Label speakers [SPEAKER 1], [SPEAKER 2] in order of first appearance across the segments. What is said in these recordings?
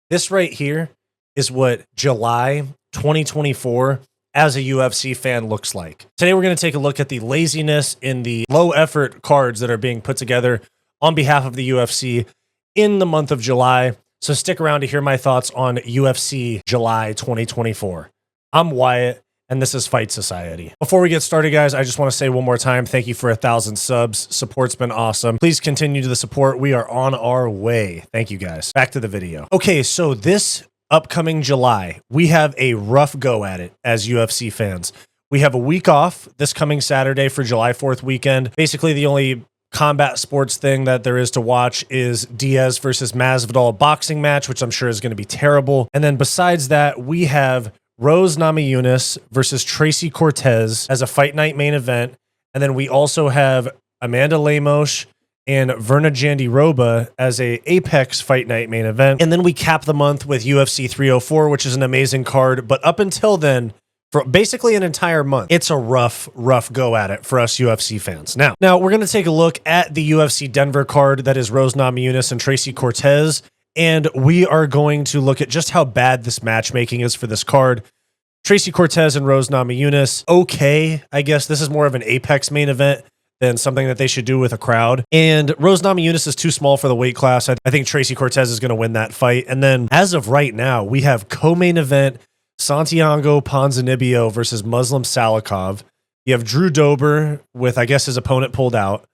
[SPEAKER 1] This right here is what July 2024 as a UFC fan looks like. Today we're going to take a look at the laziness in the low effort cards that are being put together on behalf of the UFC in the month of July. So stick around to hear my thoughts on UFC July 2024. I'm Wyatt, and this is Fight Society. Before we get started, guys, I just want to say one more time, thank you for 1,000 subs. Support's been awesome. Please continue to the support. We are on our way. Thank you, guys. Back to the video. Okay, so this upcoming July, we have a rough go at it as UFC fans. We have a week off this coming Saturday for July 4th weekend. Basically, the only combat sports thing that there is to watch is Diaz versus Masvidal boxing match, which I'm sure is going to be terrible. And then besides that, we have Rose Namajunas versus Tracy Cortez as a fight night main event. And then we also have Amanda Lemos and Virna Jandiroba as a Apex fight night main event. And then we cap the month with UFC 304, which is an amazing card. But up until then, for basically an entire month, it's a rough go at it for us UFC fans. Now we're going to take a look at the UFC Denver card that is Rose Namajunas and Tracy Cortez. And we are going to look at just how bad this matchmaking is for this card. Tracy Cortez and Rose Namajunas, okay, I guess this is more of an Apex main event than something that they should do with a crowd. And Rose Namajunas is too small for the weight class. I think Tracy Cortez is going to win that fight. And then as of right now, we have co-main event Santiago Ponzinibbio versus Muslim Salikov. You have Drew Dober with, I guess, his opponent pulled out.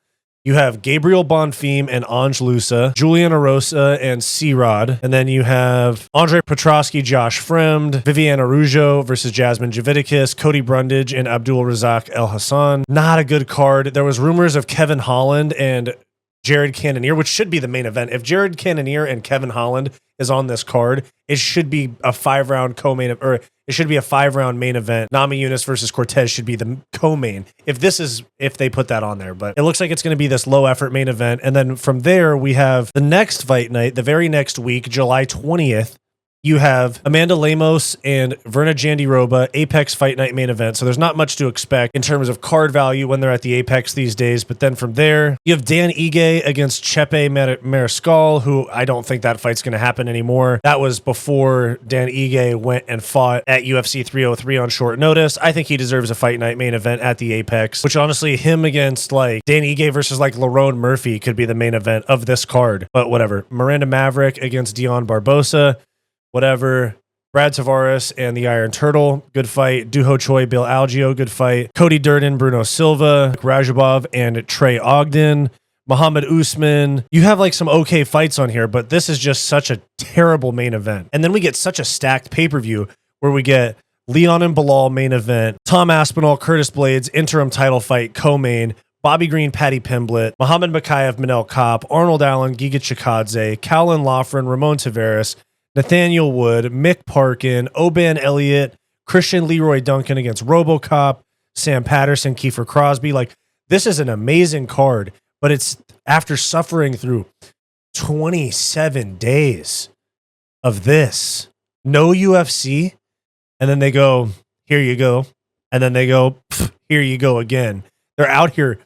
[SPEAKER 1] You have Gabriel Bonfim and Ange Lusa, Julian Arosa and C-Rod. And then you have Andre Petrosky, Josh Fremd, Viviane Araujo versus Jasmine Javidicus, Cody Brundage and Abdul Razak El Hassan. Not a good card. There was rumors of Kevin Holland and Jared Cannonier, which should be the main event. If Jared Cannonier and Kevin Holland is on this card, it should be a 5-round co-main, or it should be a 5-round main event. Namajunas versus Cortez should be the co-main if they put that on there. But it looks like it's going to be this low effort main event. And then from there, we have the next fight night, the very next week, July 20th. You have Amanda Lemos and Virna Jandiroba, Apex Fight Night main event. So there's not much to expect in terms of card value when they're at the Apex these days. But then from there, you have Dan Ige against Chepe Mariscal, who I don't think that fight's going to happen anymore. That was before Dan Ige went and fought at UFC 303 on short notice. I think he deserves a Fight Night main event at the Apex, which honestly, him against like Dan Ige versus like Lerone Murphy could be the main event of this card. But whatever. Miranda Maverick against Dion Barbosa. Whatever. Brad Tavares and the Iron Turtle, good fight. Duho Choi, Bill Algeo, good fight. Cody Durden, Bruno Silva, Rajabov, and Trey Ogden. Muhammad Usman. You have like some okay fights on here, but this is just such a terrible main event. And then we get such a stacked pay-per-view where we get Leon and Bilal main event, Tom Aspinall, Curtis Blades, interim title fight, co-main, Bobby Green, Paddy Pimblett, Muhammad Makayev, Manel Kopp, Arnold Allen, Giga Chikadze, Callan Loughran, Ramon Tavares, Nathaniel Wood, Mick Parkin, Oban Elliott, Christian Leroy Duncan against RoboCop, Sam Patterson, Kiefer Crosby. Like, this is an amazing card, but it's after suffering through 27 days of this. No UFC. And then they go, here you go. And then they go, here you go again. They're out here.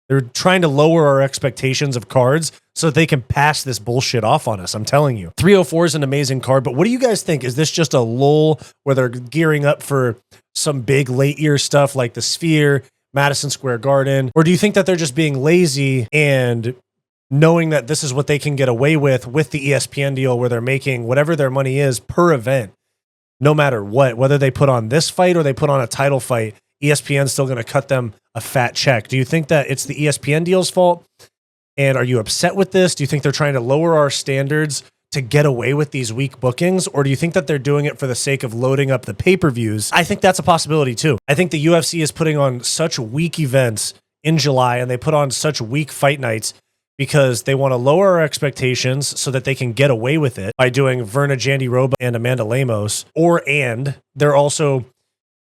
[SPEAKER 1] They're trying to lower our expectations of cards so that they can pass this bullshit off on us. I'm telling you. 304 is an amazing card, but what do you guys think? Is this just a lull where they're gearing up for some big late year stuff like the Sphere, Madison Square Garden? Or do you think that they're just being lazy and knowing that this is what they can get away with the ESPN deal where they're making whatever their money is per event, no matter what, whether they put on this fight or they put on a title fight, ESPN's still going to cut them a fat check. Do you think that it's the ESPN deal's fault? And are you upset with this? Do you think they're trying to lower our standards to get away with these weak bookings? Or do you think that they're doing it for the sake of loading up the pay-per-views? I think that's a possibility too. I think the UFC is putting on such weak events in July and they put on such weak fight nights because they want to lower our expectations so that they can get away with it by doing Virna Jandiroba and Amanda Lemos. And they're also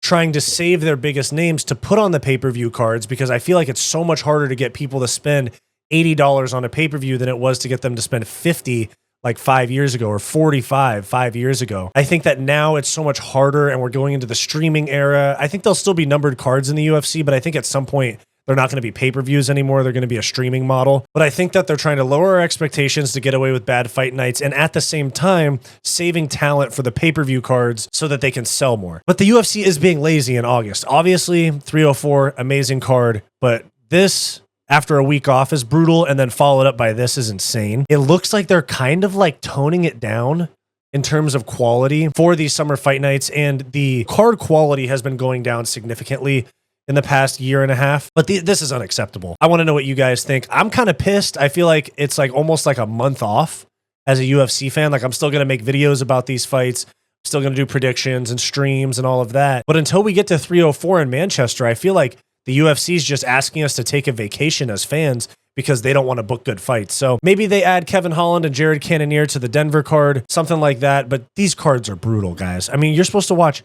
[SPEAKER 1] trying to save their biggest names to put on the pay-per-view cards because I feel like it's so much harder to get people to spend $80 on a pay-per-view than it was to get them to spend $50 like 5 years ago or 45 5 years ago. I think that now it's so much harder and we're going into the streaming era. I think there'll still be numbered cards in the UFC, but I think at some point They're not going to be pay-per-views anymore. They're going to be a streaming model. But I think that they're trying to lower our expectations to get away with bad fight nights and at the same time saving talent for the pay-per-view cards so that they can sell more. But the UFC is being lazy in August. Obviously, 304, amazing card, but this after a week off is brutal, and then followed up by this is insane. It looks like they're kind of like toning it down in terms of quality for these summer fight nights, and the card quality has been going down significantly in the past year and a half, but this is unacceptable. I want to know what you guys think. I'm kind of pissed. I feel like it's like almost like a month off as a UFC fan. Like I'm still going to make videos about these fights, still going to do predictions and streams and all of that. But until we get to 304 in Manchester, I feel like the UFC is just asking us to take a vacation as fans because they don't want to book good fights. So maybe they add Kevin Holland and Jared Cannonier to the Denver card, something like that. But these cards are brutal, guys. I mean, you're supposed to watch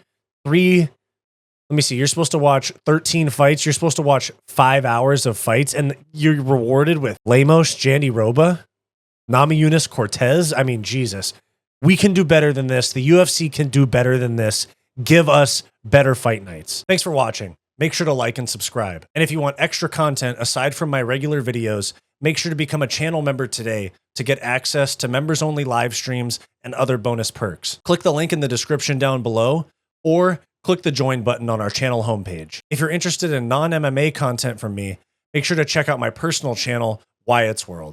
[SPEAKER 1] you're supposed to watch 13 fights. You're supposed to watch 5 hours of fights, and you're rewarded with Lemos, Jandiroba, Namajunas, Cortez. I mean, Jesus. We can do better than this. The UFC can do better than this. Give us better fight nights. Thanks for watching. Make sure to like and subscribe. And if you want extra content aside from my regular videos, make sure to become a channel member today to get access to members-only live streams and other bonus perks. Click the link in the description down below, or click the join button on our channel homepage. If you're interested in non-MMA content from me, make sure to check out my personal channel, Wyatt's World.